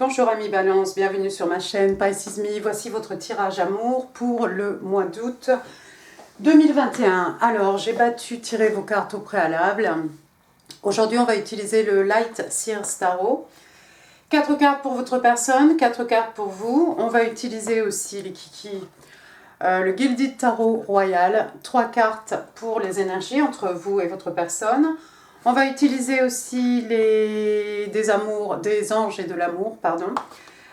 Bonjour amis Balance, bienvenue sur ma chaîne Pisces Me. Voici votre tirage amour pour le mois d'août 2021. Alors, j'ai tiré vos cartes au préalable. Aujourd'hui, on va utiliser le Light Seers Tarot. 4 cartes pour votre personne, 4 cartes pour vous. On va utiliser aussi les kikis, le Gilded Tarot Royal. 3 cartes pour les énergies entre vous et votre personne. On va utiliser aussi des anges et de l'amour, pardon.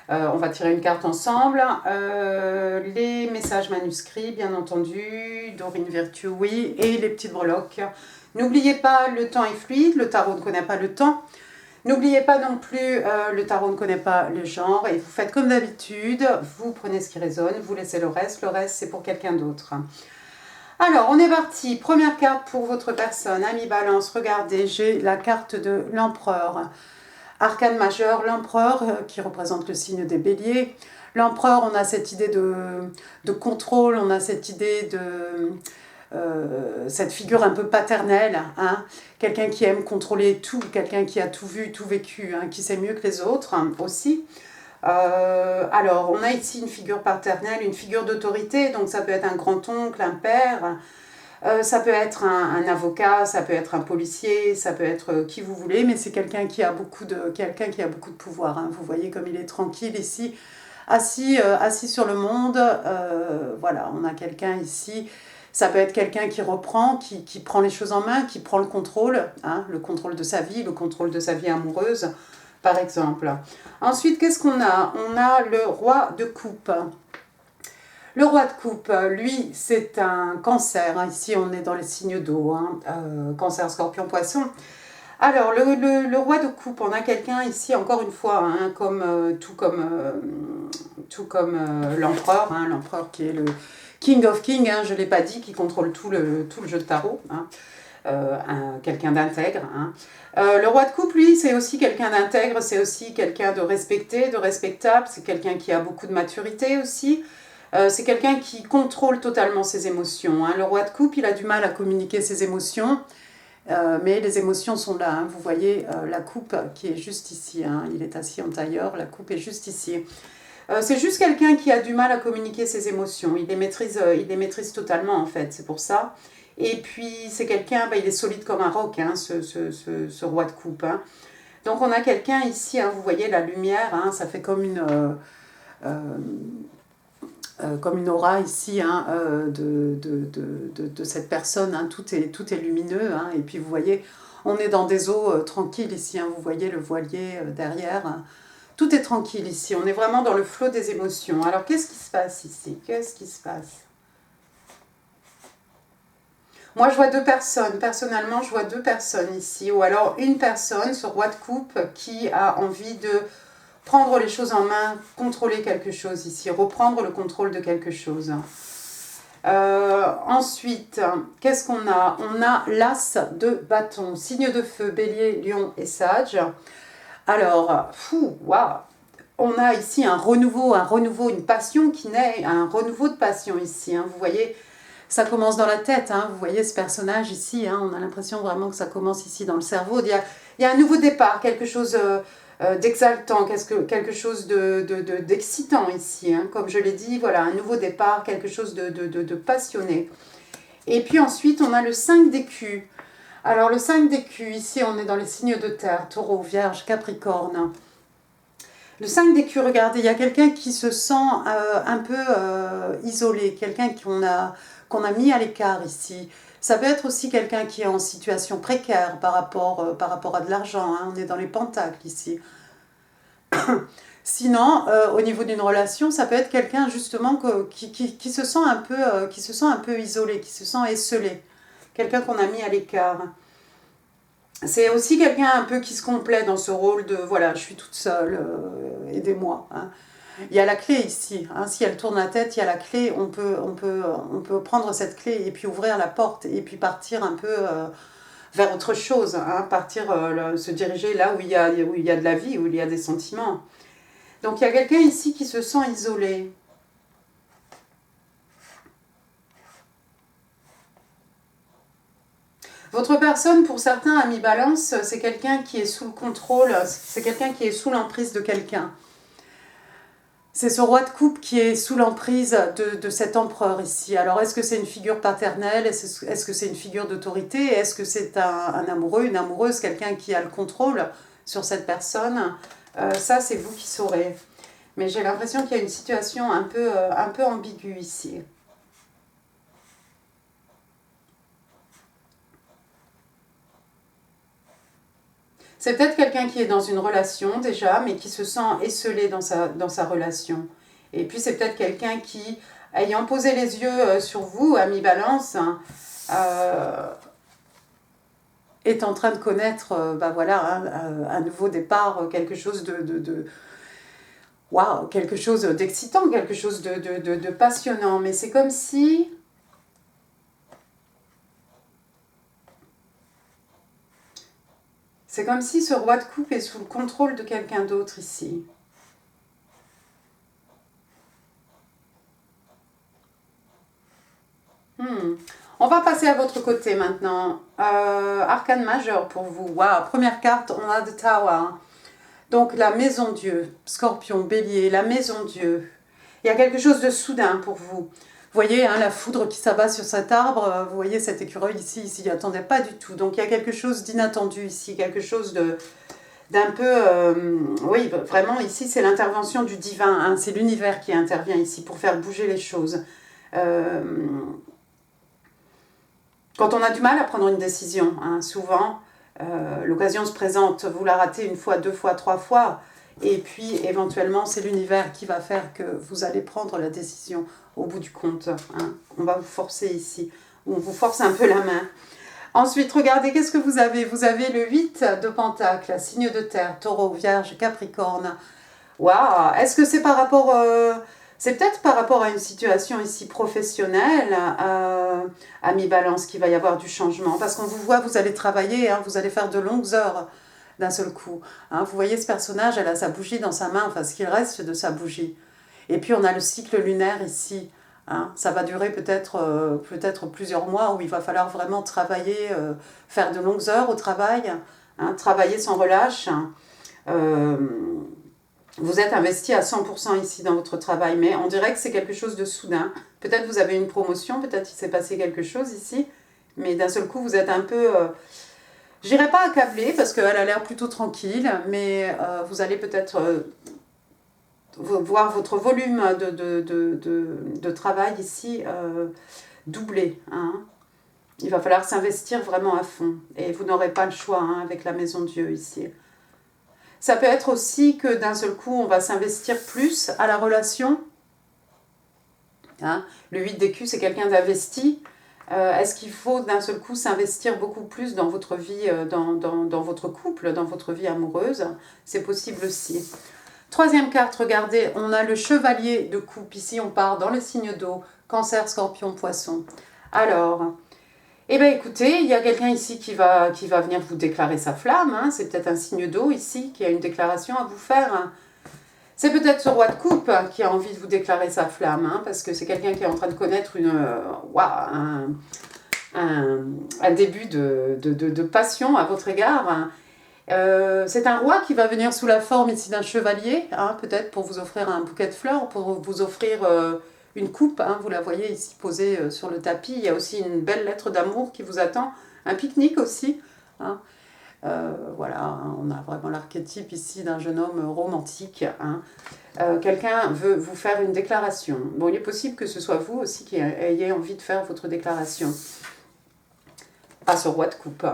On va tirer une carte ensemble. Les messages manuscrits, bien entendu. Dorine Virtue, oui. Et les petites breloques. N'oubliez pas, le temps est fluide. Le tarot ne connaît pas le temps. N'oubliez pas non plus, le tarot ne connaît pas le genre. Et vous faites comme d'habitude. Vous prenez ce qui résonne. Vous laissez le reste. Le reste, c'est pour quelqu'un d'autre. Alors, on est parti. Première carte pour votre personne. Ami Balance, regardez, j'ai la carte de l'Empereur. Arcane majeur, l'Empereur qui représente le signe des béliers. L'Empereur, on a cette idée de contrôle, on a cette idée de... cette figure un peu paternelle, hein, quelqu'un qui aime contrôler tout, quelqu'un qui a tout vu, tout vécu, hein, qui sait mieux que les autres aussi. Alors, on a ici une figure paternelle, une figure d'autorité, donc ça peut être un grand-oncle, un père, ça peut être un avocat, ça peut être un policier, ça peut être qui vous voulez, mais c'est quelqu'un qui a beaucoup de pouvoir. Hein. Vous voyez comme il est tranquille ici, assis sur le monde. Voilà, on a quelqu'un ici. Ça peut être quelqu'un qui reprend, qui prend les choses en main, qui prend le contrôle de sa vie, le contrôle de sa vie amoureuse, par exemple. Ensuite, qu'est-ce qu'on a? On a le roi de coupe. Le roi de coupe, lui, c'est un cancer. Ici, on est dans les signes d'eau. Hein. Cancer, scorpion, poisson. Alors, le roi de coupe, on a quelqu'un ici, encore une fois, hein, tout comme l'empereur. Hein, l'empereur qui est le King of Kings, hein, je ne l'ai pas dit, qui contrôle tout le jeu de tarot. Hein. Quelqu'un d'intègre. Hein. Le roi de coupe, lui, c'est aussi quelqu'un d'intègre, c'est aussi quelqu'un de respecté, de respectable, c'est quelqu'un qui a beaucoup de maturité aussi. C'est quelqu'un qui contrôle totalement ses émotions. Hein. Le roi de coupe, il a du mal à communiquer ses émotions, mais les émotions sont là. Hein. Vous voyez la coupe qui est juste ici. Hein. Il est assis en tailleur, la coupe est juste ici. C'est juste quelqu'un qui a du mal à communiquer ses émotions. Il les maîtrise totalement, en fait, c'est pour ça. Et puis, c'est quelqu'un, il est solide comme un roc, hein, ce roi de coupe. Hein. Donc, on a quelqu'un ici, hein, vous voyez la lumière, hein, ça fait comme une aura ici hein, de cette personne. Hein, tout est lumineux. Hein, et puis, vous voyez, on est dans des eaux tranquilles ici. Hein, vous voyez le voilier derrière. Hein. Tout est tranquille ici. On est vraiment dans le flot des émotions. Alors, qu'est-ce qui se passe ici? Qu'est-ce qui se passe? Moi, je vois 2 personnes. Personnellement, je vois 2 personnes ici. Ou alors, une personne, ce roi de coupe, qui a envie de prendre les choses en main, contrôler quelque chose ici, reprendre le contrôle de quelque chose. Ensuite, qu'est-ce qu'on a? On a l'as de bâton, signe de feu, bélier, lion et sage. Alors, waouh! On a ici un renouveau, une passion qui naît, un renouveau de passion ici. Hein, vous voyez, ça commence dans la tête. Hein, vous voyez ce personnage ici. Hein, on a l'impression vraiment que ça commence ici dans le cerveau. Il y a un nouveau départ, quelque chose d'exaltant, quelque chose d'excitant ici. Hein, comme je l'ai dit, voilà, un nouveau départ, quelque chose de passionné. Et puis ensuite, on a le 5 d'écus. Alors, le 5 d'écus, ici, on est dans les signes de terre, taureau, vierge, capricorne. Le 5 d'écus, regardez, il y a quelqu'un qui se sent un peu isolé, quelqu'un qu'on a mis à l'écart ici. Ça peut être aussi quelqu'un qui est en situation précaire par rapport à de l'argent. Hein. On est dans les pentacles ici. Sinon, au niveau d'une relation, ça peut être quelqu'un justement qui se sent un peu isolé, qui se sent esseulé. Quelqu'un qu'on a mis à l'écart. C'est aussi quelqu'un un peu qui se complaît dans ce rôle de voilà, je suis toute seule, aidez-moi. Hein. Il y a la clé ici. Hein. Si elle tourne la tête, il y a la clé. On peut prendre cette clé et puis ouvrir la porte et puis partir un peu vers autre chose. Hein. Se diriger là où il y a de la vie, où il y a des sentiments. Donc il y a quelqu'un ici qui se sent isolé. Votre personne, pour certains, amis Balance, c'est quelqu'un qui est sous le contrôle, c'est quelqu'un qui est sous l'emprise de quelqu'un. C'est ce roi de coupe qui est sous l'emprise de cet empereur ici. Alors, est-ce que c'est une figure paternelle? Est-ce que c'est une figure d'autorité? Est-ce que c'est un amoureux, une amoureuse, quelqu'un qui a le contrôle sur cette personne? Ça, c'est vous qui saurez. Mais j'ai l'impression qu'il y a une situation un peu ambiguë ici. C'est peut-être quelqu'un qui est dans une relation déjà, mais qui se sent esselé dans sa relation. Et puis c'est peut-être quelqu'un qui, ayant posé les yeux sur vous, ami Balance, est en train de connaître bah voilà, un nouveau départ, quelque chose waouh, quelque chose d'excitant, quelque chose de passionnant. Mais c'est comme si... C'est comme si ce roi de coupe est sous le contrôle de quelqu'un d'autre ici. On va passer à votre côté maintenant. Arcane majeur pour vous. Waouh, première carte, on a The Tower. Donc la maison Dieu, Scorpion, Bélier, la maison Dieu. Il y a quelque chose de soudain pour vous. Vous voyez hein, la foudre qui s'abat sur cet arbre, vous voyez cet écureuil ici, il n'y attendait pas du tout. Donc il y a quelque chose d'inattendu ici, quelque chose d'un peu... oui, vraiment ici c'est l'intervention du divin, hein, c'est l'univers qui intervient ici pour faire bouger les choses. Quand on a du mal à prendre une décision, hein, souvent, l'occasion se présente, vous la ratez une fois, deux fois, trois fois, et puis éventuellement c'est l'univers qui va faire que vous allez prendre la décision au bout du compte. Hein. On va vous forcer ici, on vous force un peu la main. Ensuite, regardez, qu'est-ce que vous avez? Vous avez le 8 de Pentacle, signe de terre, Taureau, Vierge, Capricorne. Waouh! Est-ce que c'est par rapport... c'est peut-être par rapport à une situation ici professionnelle, ami Balance, qu'il va y avoir du changement. Parce qu'on vous voit, vous allez travailler, hein, vous allez faire de longues heures d'un seul coup. Hein. Vous voyez ce personnage, elle a sa bougie dans sa main, enfin ce qu'il reste de sa bougie. Et puis on a le cycle lunaire ici. Hein. Ça va durer peut-être plusieurs mois où il va falloir vraiment travailler, faire de longues heures au travail, hein, travailler sans relâche. Vous êtes investi à 100% ici dans votre travail, mais on dirait que c'est quelque chose de soudain. Peut-être vous avez une promotion, peut-être qu'il s'est passé quelque chose ici, mais d'un seul coup vous êtes un peu... je dirais pas accablé, parce qu'elle a l'air plutôt tranquille, mais vous allez peut-être voir votre volume de travail ici doubler. Hein. Il va falloir s'investir vraiment à fond, et vous n'aurez pas le choix hein, avec la maison Dieu ici. Ça peut être aussi que d'un seul coup, on va s'investir plus à la relation. Hein? Le 8 d'écu, c'est quelqu'un d'investi. Est-ce qu'il faut d'un seul coup s'investir beaucoup plus dans votre vie, dans votre couple, dans votre vie amoureuse? C'est possible aussi. Troisième carte, regardez, on a le chevalier de coupe. Ici, on part dans le signe d'eau, Cancer, Scorpion, Poisson. Alors... Eh bien écoutez, il y a quelqu'un ici qui va venir vous déclarer sa flamme, hein. C'est peut-être un signe d'eau ici qui a une déclaration à vous faire. C'est peut-être ce roi de coupe qui a envie de vous déclarer sa flamme, hein, parce que c'est quelqu'un qui est en train de connaître un début de passion à votre égard. C'est un roi qui va venir sous la forme ici d'un chevalier, hein, peut-être pour vous offrir un bouquet de fleurs, pour vous offrir... une coupe, hein, vous la voyez ici posée sur le tapis. Il y a aussi une belle lettre d'amour qui vous attend. Un pique-nique aussi. Hein. Voilà, hein, on a vraiment l'archétype ici d'un jeune homme romantique. Hein. Quelqu'un veut vous faire une déclaration. Bon, il est possible que ce soit vous aussi qui ayez envie de faire votre déclaration à ce roi de coupe.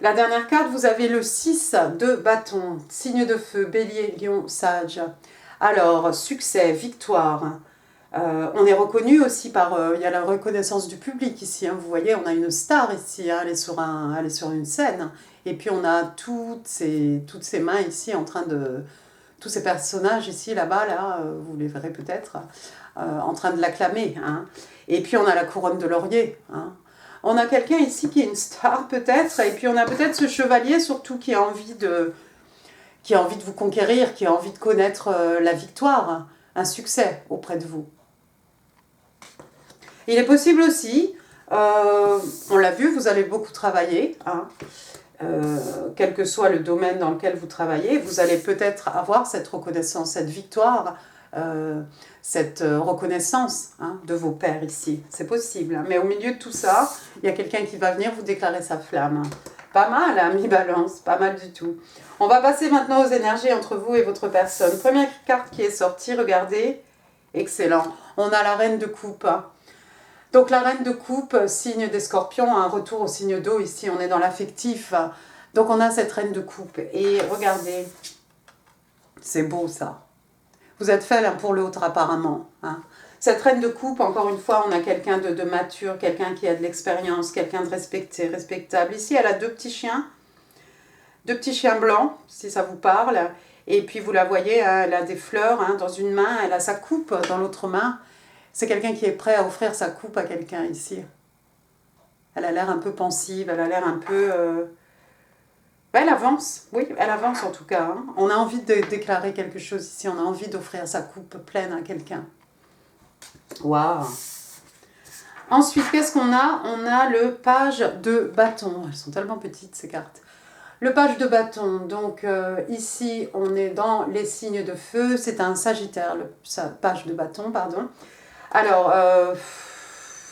La dernière carte, vous avez le 6 de bâton. Signe de feu, bélier, lion, sage. Alors, succès, victoire. On est reconnu aussi par... il y a la reconnaissance du public ici. Hein, vous voyez, on a une star ici. Hein, elle est sur une scène. Et puis on a toutes ces mains ici en train de... Tous ces personnages ici, là-bas, là, vous les verrez peut-être, en train de l'acclamer. Hein. Et puis on a la couronne de laurier. Hein. On a quelqu'un ici qui est une star peut-être. Et puis on a peut-être ce chevalier surtout qui a envie de vous conquérir, qui a envie de connaître la victoire, un succès auprès de vous. Il est possible aussi, on l'a vu, vous allez beaucoup travailler, hein, quel que soit le domaine dans lequel vous travaillez, vous allez peut-être avoir cette reconnaissance, cette victoire cette reconnaissance hein, de vos pères ici. C'est possible. Hein. Mais au milieu de tout ça, il y a quelqu'un qui va venir vous déclarer sa flamme. Pas mal, hein, mi-balance, pas mal du tout. On va passer maintenant aux énergies entre vous et votre personne. Première carte qui est sortie, regardez. Excellent. On a la reine de coupe. Hein. Donc la reine de coupe, signe des scorpions, un retour au signe d'eau. Ici, on est dans l'affectif. Donc on a cette reine de coupe. Et regardez, c'est beau ça. Vous êtes fait l'un pour l'autre apparemment. Hein. Cette reine de coupe, encore une fois, on a quelqu'un de mature, quelqu'un qui a de l'expérience, quelqu'un de respecté, respectable. Ici, elle a deux petits chiens blancs, si ça vous parle. Et puis vous la voyez, hein, elle a des fleurs hein, dans une main, elle a sa coupe dans l'autre main. C'est quelqu'un qui est prêt à offrir sa coupe à quelqu'un ici. Elle a l'air un peu pensive, elle a l'air un peu... Elle avance, oui, elle avance en tout cas. Hein. On a envie de déclarer quelque chose ici, on a envie d'offrir sa coupe pleine à quelqu'un. Waouh! Ensuite, qu'est-ce qu'on a? On a le page de bâton. Elles sont tellement petites ces cartes. Le page de bâton, donc ici on est dans les signes de feu, c'est un sagittaire, le page de bâton, pardon. Alors,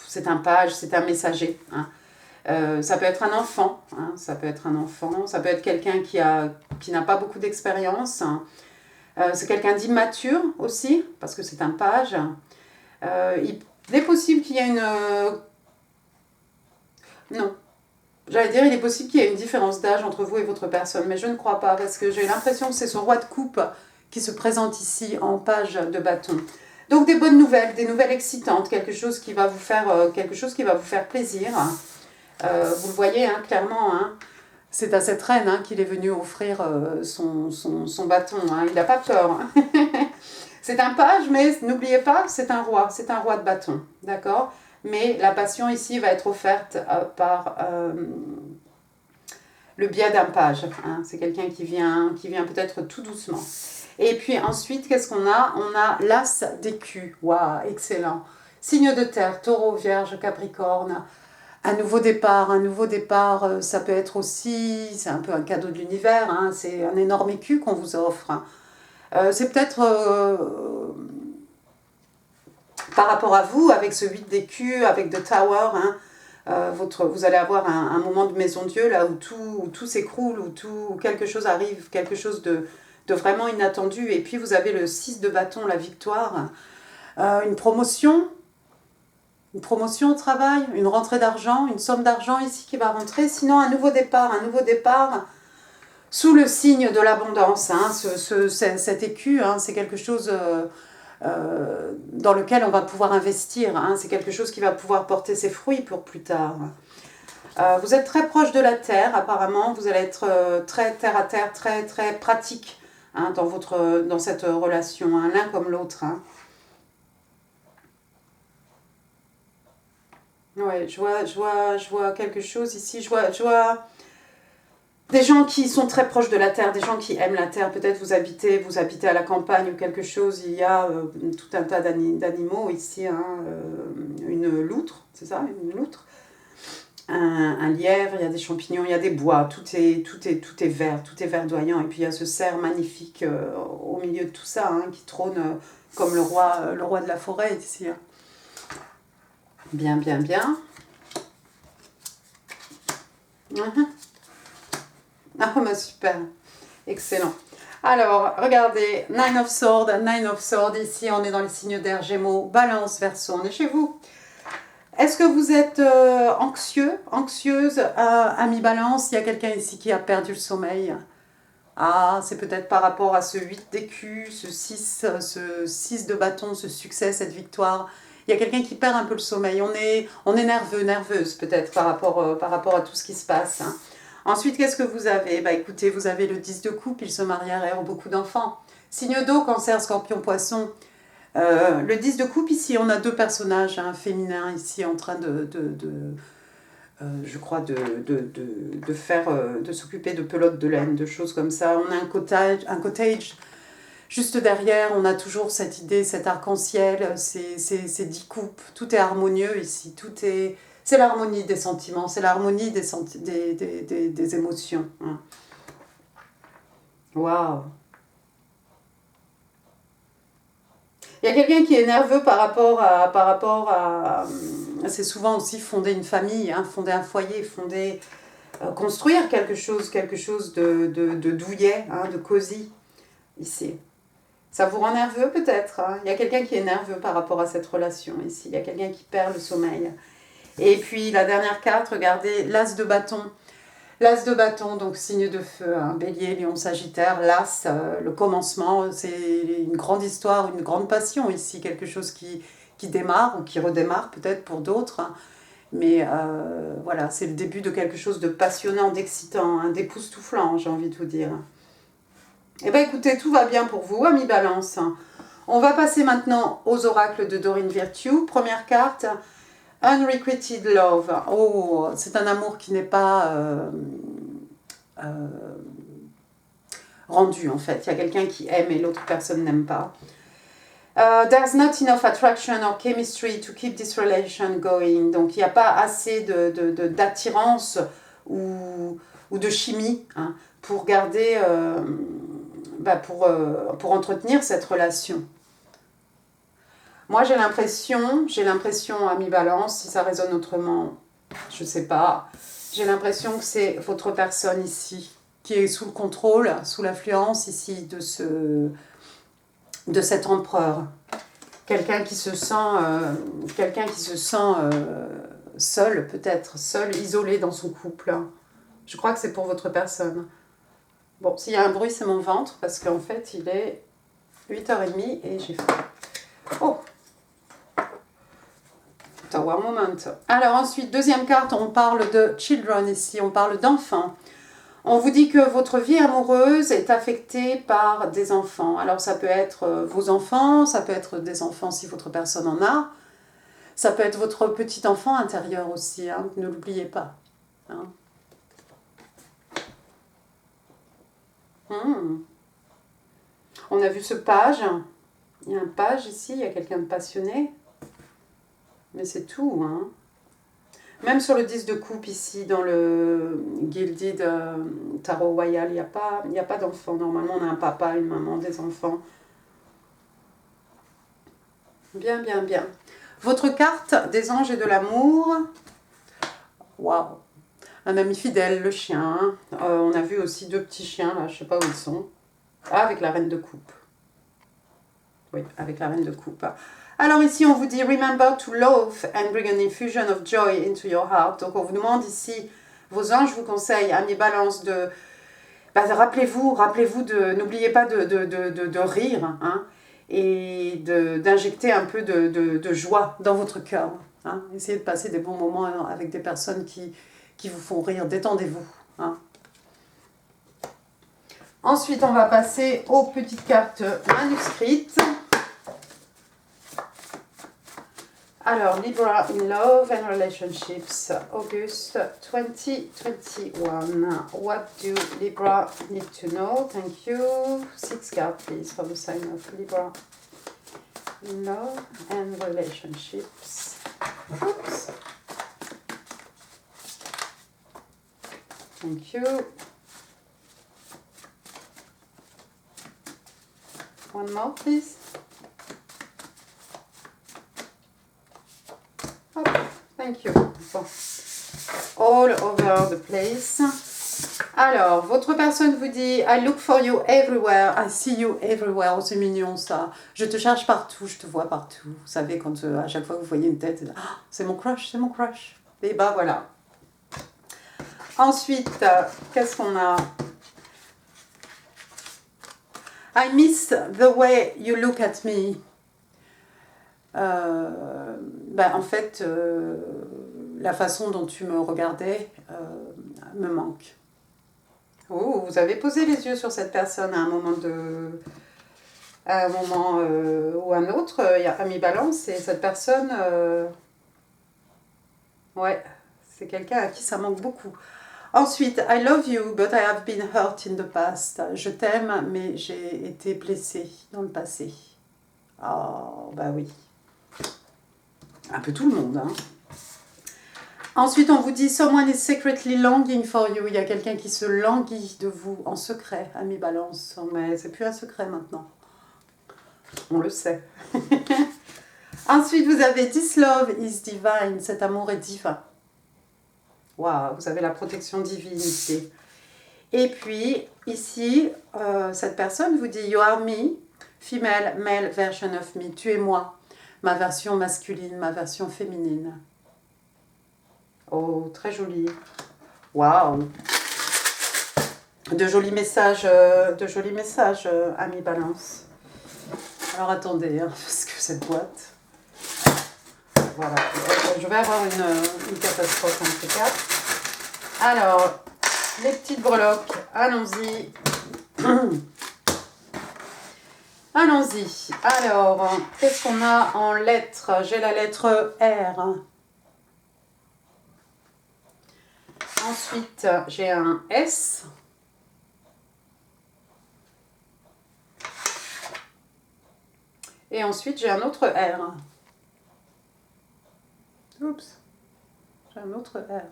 c'est un page, c'est un messager. Hein. Ça peut être un enfant, hein, ça peut être un enfant, ça peut être quelqu'un qui n'a pas beaucoup d'expérience. Hein. C'est quelqu'un d'immature aussi, parce que c'est un page. Il est possible qu'il y ait une... non. J'allais dire, il est possible qu'il y ait une différence d'âge entre vous et votre personne, mais je ne crois pas, parce que j'ai l'impression que c'est ce roi de coupe qui se présente ici en page de bâton. Donc des bonnes nouvelles, des nouvelles excitantes, quelque chose qui va vous faire plaisir. Vous le voyez hein, clairement, hein, c'est à cette reine hein, qu'il est venu offrir son bâton. Hein, il n'a pas peur. Hein. C'est un page, mais n'oubliez pas, c'est un roi de bâton, d'accord? Mais la passion ici va être offerte par le biais d'un page. Hein. C'est quelqu'un qui vient peut-être tout doucement. Et puis ensuite, qu'est-ce qu'on a? On a l'as d'écus. Waouh, excellent. Signe de terre, taureau, vierge, capricorne. Un nouveau départ, ça peut être aussi, c'est un peu un cadeau de l'univers, hein, c'est un énorme écu qu'on vous offre. Hein. C'est peut-être par rapport à vous, avec ce 8 d'écu, avec The Tower, hein, vous allez avoir un moment de maison Dieu, là où tout s'écroule, où quelque chose arrive, quelque chose de vraiment inattendu. Et puis vous avez le 6 de bâton, la victoire, une promotion au travail, une rentrée d'argent, une somme d'argent ici qui va rentrer. Sinon, un nouveau départ sous le signe de l'abondance. Hein, cet écu, hein, c'est quelque chose dans lequel on va pouvoir investir. Hein, c'est quelque chose qui va pouvoir porter ses fruits pour plus tard. Vous êtes très proche de la terre, apparemment. Vous allez être très terre à terre, très, très pratique hein, dans cette relation, hein, l'un comme l'autre. Hein. Ouais, je vois quelque chose ici. Je vois des gens qui sont très proches de la terre, des gens qui aiment la terre. Peut-être vous habitez à la campagne ou quelque chose. Il y a tout un tas d'animaux ici. Hein, une loutre, c'est ça, une loutre. Un lièvre, il y a des champignons, il y a des bois. Tout est vert, tout est verdoyant. Et puis il y a ce cerf magnifique au milieu de tout ça, hein, qui trône comme le roi de la forêt ici. Hein. Bien, bien, bien. Ah, bah super. Excellent. Alors, regardez, Nine of Swords, ici on est dans les signes d'air, Gémeaux, Balance, Verseau, on est chez vous. Est-ce que vous êtes anxieuse à mi-balance? Il y a quelqu'un ici qui a perdu le sommeil. Ah, c'est peut-être par rapport à ce 8 d'écu, ce 6 de bâton, ce succès, cette victoire. Il y a quelqu'un qui perd un peu le sommeil. On est nerveuse peut-être par rapport à tout ce qui se passe. Hein. Ensuite, qu'est-ce que vous avez? Bah écoutez, vous avez le 10 de coupe, il se marierait, ont beaucoup d'enfants. Signe d'eau, cancer, scorpion, poisson. Le 10 de coupe, ici, on a deux personnages hein, féminins ici en train je crois, de s'occuper de pelotes de laine, de choses comme ça. On a un cottage juste derrière, on a toujours cette idée, cet arc-en-ciel, ces 10 coupes. Tout est harmonieux ici, c'est l'harmonie des sentiments, c'est l'harmonie des émotions. Hein. Waouh! Il y a quelqu'un qui est nerveux par rapport à c'est souvent aussi fonder une famille, hein, fonder un foyer, construire quelque chose de douillet, hein, de cosy, ici. Ça vous rend nerveux peut-être, hein. Il y a quelqu'un qui est nerveux par rapport à cette relation ici. Il y a quelqu'un qui perd le sommeil. Et puis la dernière carte, regardez, l'as de bâton. L'as de bâton, donc signe de feu, hein, bélier, lion, sagittaire, l'as, le commencement, c'est une grande histoire, une grande passion ici, quelque chose qui démarre ou qui redémarre peut-être pour d'autres. Hein. Mais voilà, c'est le début de quelque chose de passionnant, d'excitant, hein, d'époustouflant, j'ai envie de vous dire. Eh bien écoutez, tout va bien pour vous, amis Balance. On va passer maintenant aux oracles de Doreen Virtue. Première carte, Unrequited Love. Oh, c'est un amour qui n'est pas rendu en fait. Il y a quelqu'un qui aime et l'autre personne n'aime pas. There's not enough attraction or chemistry to keep this relation going. Donc il n'y a pas assez d'attirance ou de chimie, hein, pour garder, pour entretenir cette relation. Moi, j'ai l'impression, ami Balance, si ça résonne autrement, je ne sais pas, j'ai l'impression que c'est votre personne ici, qui est sous le contrôle, sous l'influence ici de cet empereur. Quelqu'un qui se sent seul, peut-être, seul, isolé dans son couple. Je crois que c'est pour votre personne. Bon, s'il y a un bruit, c'est mon ventre, parce qu'en fait, il est 8h30 et j'ai faim. Oh! Tower Moment. Alors ensuite, deuxième carte, on parle de children ici, on parle d'enfants. On vous dit que votre vie amoureuse est affectée par des enfants. Alors ça peut être vos enfants, ça peut être des enfants si votre personne en a. Ça peut être votre petit enfant intérieur aussi, hein, ne l'oubliez pas. Hein. On a vu ce page. Il y a un page ici, il y a quelqu'un de passionné. Mais c'est tout, hein. Même sur le 10 de coupe ici, dans le Gilded Tarot Royal, il n'y a pas d'enfant. Normalement, on a un papa, une maman, des enfants. Bien, bien, bien. Votre carte des anges et de l'amour. Waouh. Un ami fidèle, le chien. On a vu aussi deux petits chiens, là, je ne sais pas où ils sont. Ah, avec la reine de coupe. Oui, avec la reine de coupe. Alors ici, on vous dit « Remember to love and bring an infusion of joy into your heart ». Donc, on vous demande ici, vos anges vous conseillent, amis Balance, de... rappelez-vous, n'oubliez pas de rire, hein, et d'injecter un peu de joie dans votre cœur. Hein. Essayez de passer des bons moments avec des personnes qui vous font rire, détendez-vous. Hein. Ensuite, on va passer aux petites cartes manuscrites. Alors, Libra in Love and Relationships, August 2021. What do Libra need to know? Thank you. 6 cards, please, for the sign of Libra in Love and Relationships. Oops. Thank you. One more, please. Thank you. Bon. All over the place. Alors, votre personne vous dit I look for you everywhere, I see you everywhere. Oh, c'est mignon ça. Je te cherche partout, je te vois partout. Vous savez, quand à chaque fois que vous voyez une tête, oh, c'est mon crush, c'est mon crush. Et bah voilà. Ensuite, qu'est-ce qu'on a? I miss the way you look at me. En fait, la façon dont tu me regardais me manque. Oh, vous avez posé les yeux sur cette personne à un moment ou un autre. Il y a Ami Balance et cette personne, ouais, c'est quelqu'un à qui ça manque beaucoup. Ensuite, I love you, but I have been hurt in the past. Je t'aime, mais j'ai été blessée dans le passé. Oh, bah oui. Un peu tout le monde, hein. Ensuite, on vous dit « Someone is secretly longing for you ». Il y a quelqu'un qui se languit de vous en secret, ami Balance. Mais c'est plus un secret maintenant. On le sait. Ensuite, vous avez This love is divine. Cet amour est divin. Waouh, vous avez la protection divine ici. Et puis, ici, cette personne vous dit You are me, female, male version of me. Tu es moi, ma version masculine, ma version féminine. Oh, très joli. Waouh. De jolis messages, amis Balance. Alors attendez, hein, parce que cette boîte... Voilà, je vais avoir une catastrophe en tout cas. Alors, les petites breloques, allons-y. Allons-y. Alors, qu'est-ce qu'on a en lettres? J'ai la lettre R. Ensuite, j'ai un S. Et ensuite, j'ai un autre R. Oups. J'ai un autre R.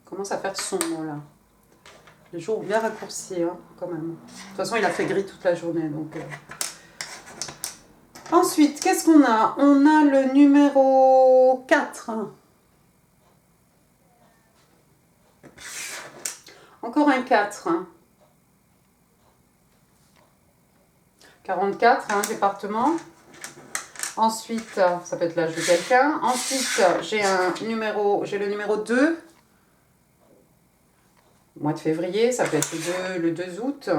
Il commence à faire sombre là. Les jours ont bien raccourci, hein, quand même. De toute façon, il a fait gris toute la journée. Donc, Ensuite, qu'est-ce qu'on a? On a le numéro 4. Encore un 4. 44, département. Ensuite, ça peut être l'âge de quelqu'un. Ensuite, j'ai le numéro 2. Mois de février, ça peut être le 2 août.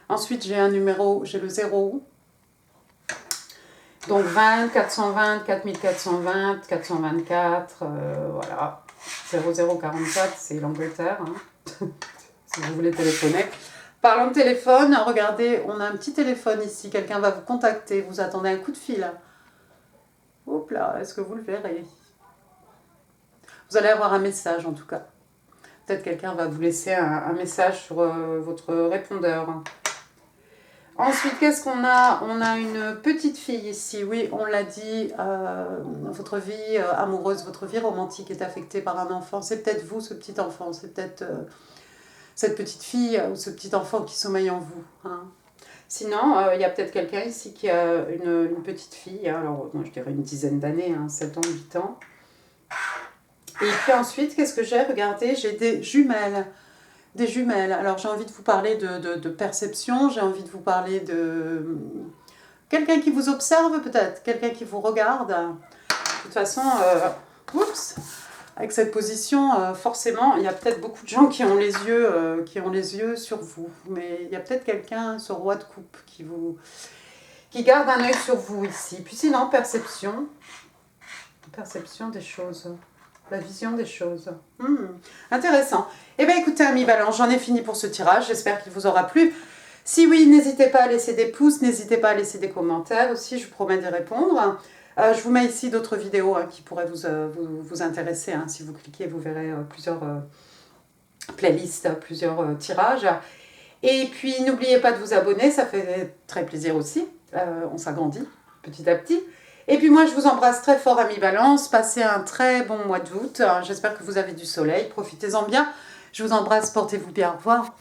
Ensuite, j'ai le 0. Donc 20, 420, 4420, 424, voilà. 0044, c'est l'Angleterre, hein, si vous voulez téléphoner. Parlons de téléphone, regardez, on a un petit téléphone ici, quelqu'un va vous contacter, vous attendez un coup de fil. Hop là, est-ce que vous le verrez? Vous allez avoir un message en tout cas. Peut-être quelqu'un va vous laisser un message sur votre répondeur. Ensuite, qu'est-ce qu'on a? On a une petite fille ici, oui, on l'a dit, votre vie amoureuse, votre vie romantique est affectée par un enfant. C'est peut-être vous, ce petit enfant, c'est peut-être cette petite fille ou ce petit enfant qui sommeille en vous. Hein. Sinon, il y a peut-être quelqu'un ici qui a une petite fille, hein, alors moi je dirais une dizaine d'années, 7 ans, 8 ans. Et puis ensuite, qu'est-ce que j'ai? Regardez, j'ai des jumelles. Des jumelles. Alors j'ai envie de vous parler de perception, j'ai envie de vous parler de quelqu'un qui vous observe peut-être, quelqu'un qui vous regarde. De toute façon, avec cette position, forcément, il y a peut-être beaucoup de gens qui ont les yeux sur vous. Mais il y a peut-être quelqu'un, ce roi de coupe, qui garde un œil sur vous ici. Puis sinon, perception des choses. La vision des choses. Intéressant. Eh bien, écoutez, amis Balance, j'en ai fini pour ce tirage. J'espère qu'il vous aura plu. Si oui, n'hésitez pas à laisser des pouces, n'hésitez pas à laisser des commentaires aussi. Je vous promets de répondre. Je vous mets ici d'autres vidéos qui pourraient vous intéresser. Hein. Si vous cliquez, vous verrez plusieurs playlists, plusieurs tirages. Et puis, n'oubliez pas de vous abonner. Ça fait très plaisir aussi. On s'agrandit petit à petit. Et puis moi, je vous embrasse très fort, amis Balance. Passez un très bon mois d'août. J'espère que vous avez du soleil. Profitez-en bien. Je vous embrasse. Portez-vous bien. Au revoir.